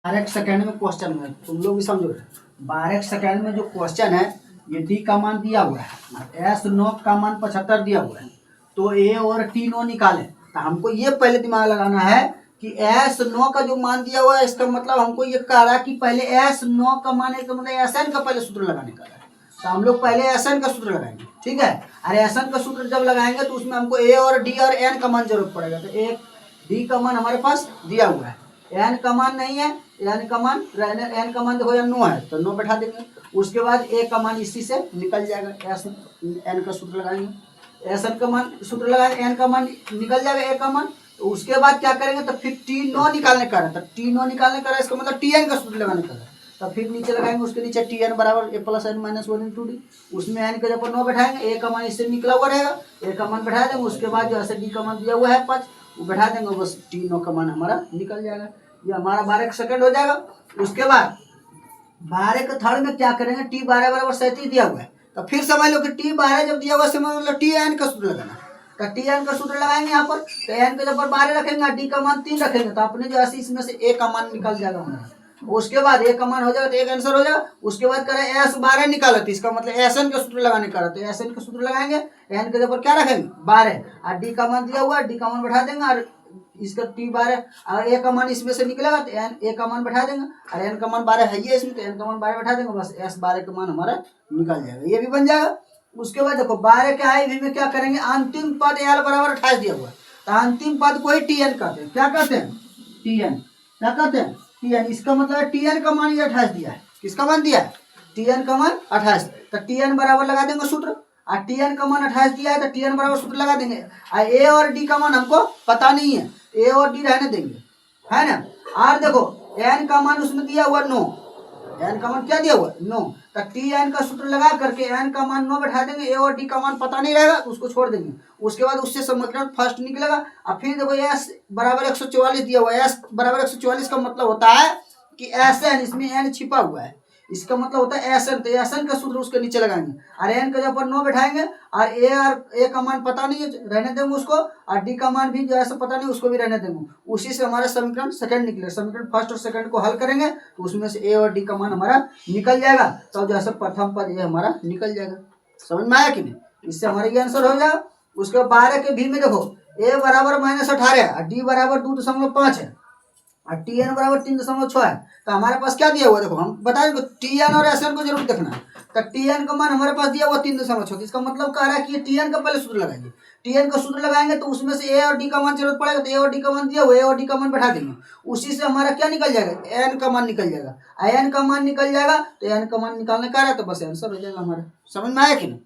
12 second में question है, तुम लोग भी समझो। 12 सेकंड में जो क्वेश्चन है, ये डी का मान दिया हुआ है, एस नॉट का मान 75 दिया हुआ है, तो ए और टी नो निकाले। तो हमको ये पहले दिमाग लगाना है कि एस नो का जो मान दिया हुआ है, इसका मतलब हमको ये कह रहा है कि पहले एस नो का मान है, तो मतलब एस एन का पहले सूत्र लगाने का है। तो हम लोग पहले एस एन का सूत्र लगाएंगे, ठीक है। अरे एस एन का सूत्र जब लगाएंगे तो उसमें हमको ए और डी और एन का मान जरूरत पड़ेगा। तो एक डी का मान हमारे पास दिया हुआ है, एन का मान नहीं है, एन का मान देखो या नो है, तो नो बैठा देंगे। उसके बाद ए का मान इसी से निकल जाएगा, एस एन का सूत्र लगाएंगे, एस एन का मान सूत्र लगाएंगे, एन का मान निकल जाएगा, ए का मान। तो उसके बाद क्या करेंगे, तो फिर टी नो निकालने का है, तो टी नो निकालने का है, इसका मतलब टी एन का सूत्र लगाने का है। तो फिर नीचे लगाएंगे, उसके नीचे टी एन बराबर A plus N minus 1 into D. उसमें एन के जब 9 बैठाएंगे, ए का मान इससे निकला हुआ रहेगा, ए का मान बैठा देंगे। उसके बाद जो ऐसे डी का मान दिया हुआ है 5, वो बैठा देंगे, बस टी नो का मान हमारा निकल जाएगा। ये हमारा 12 सेकंड हो जाएगा। उसके बाद 12 के थर्ड में क्या करेंगे, टी 12 बराबर 37 दिया हुआ है, तो फिर समझ लो कि टी 12 जब दिया हुआ है, मतलब टी एन का सूत्र लगाना। तो टी एन का सूत्र लगाएंगे यहाँ पर, तो एन के जब 12 रखेंगे, डी का मान 3 रखेंगे, तो अपने जो है इसमें से ए का मान निकल जाएगा हमारा। उसके बाद ए का मान हो जाएगा तो एक आंसर हो जाएगा। उसके बाद करें एस 12 निकाला, तो इसका मतलब एस एन का सूत्र लगाने का, तो एस एन का सूत्र लगाएंगे, एन के जब क्या रखेंगे 12, और डी का मान दिया हुआ है, डी का मान बैठा देंगे, और इसका टी 12 और ए का मान इसमें से निकलेगा, तो एन ए का मान बैठा देंगे, और एन का मान 12 है ये इसमें, तो एन का मान 12 बैठा देंगे, बस एस 12 का मान हमारा निकल जाएगा, ये भी बन जाएगा। उसके बाद देखो 12 क्या है, में क्या करेंगे, अंतिम पद एल बराबर 28 दिया हुआ है, तो अंतिम पद को ही टी एन कहते हैं। क्या कहते हैं, टी एन। क्या कहते हैं, टी एन। इसका मतलब टी एन का मान ये 28 दिया है। किसका मान दिया है, टी एन का मान 28। तो टी एन बराबर लगा देंगे सूत्र, और टी एन का मान 28 दिया है, तो टी एन बराबर सूत्र लगा देंगे। और ए और डी का मान हमको पता नहीं है, ए और डी रहने देंगे, है ना। और देखो एन का मान उसमें दिया हुआ 9, एन का मान क्या दिया हुआ 9, तो टी एन का सूत्र लगा करके एन का मान 9 बैठा देंगे, ए और डी का मान पता नहीं रहेगा, उसको छोड़ देंगे। उसके बाद उससे समीकरण फर्स्ट निकलेगा। और फिर देखो एस बराबर 144 दिया हुआ है, एस बराबर 144 का मतलब होता है कि एस एन, इसमें एन छिपा हुआ है, इसका मतलब होता है एस एन। तो एस एन का सूत्र उसके नीचे लगाएंगे, और एन का जब 9 बैठाएंगे, और ए का मान पता नहीं है, रहने देंगे उसको, और डी का मान भी जो ऐसा पता नहीं, उसको भी रहने देंगे। उसी से हमारा समीकरण सेकंड निकले। समीकरण फर्स्ट और सेकंड को हल करेंगे, तो उसमें से ए और डी का मान हमारा निकल जाएगा, तो जो है प्रथम पद ये हमारा निकल जाएगा। समझ में आया कि नहीं, इससे हमारा ये आंसर हो जाएगा। उसके बाद 12 के भी में देखो ए बराबर -18 और डी बराबर 2.5 है, और टी एन बराबर 3.6 है। तो हमारे पास क्या दिया हुआ, देखो हम बता दें, टी एन और एस एन को जरूर देखना है। तो टी एन का मान हमारे पास दिया हुआ 3.6, इसका मतलब कह रहा है कि टी एन का पहले सूत्र लगाएंगे। टी एन का सूत्र लगाएंगे तो उसमें से ए और डी का मान जरूरत पड़ेगा, तो ए और डी का मान दिया हुआ, ए और डी का मान बैठा देंगे। उसी से हमारा क्या निकल जाएगा, एन का मान निकल जाएगा। एन का मान निकल जाएगा, तो एन का मान निकालने का रहा, तो बस आंसर हो जाएगा हमारा। समझ में आया कि नहीं।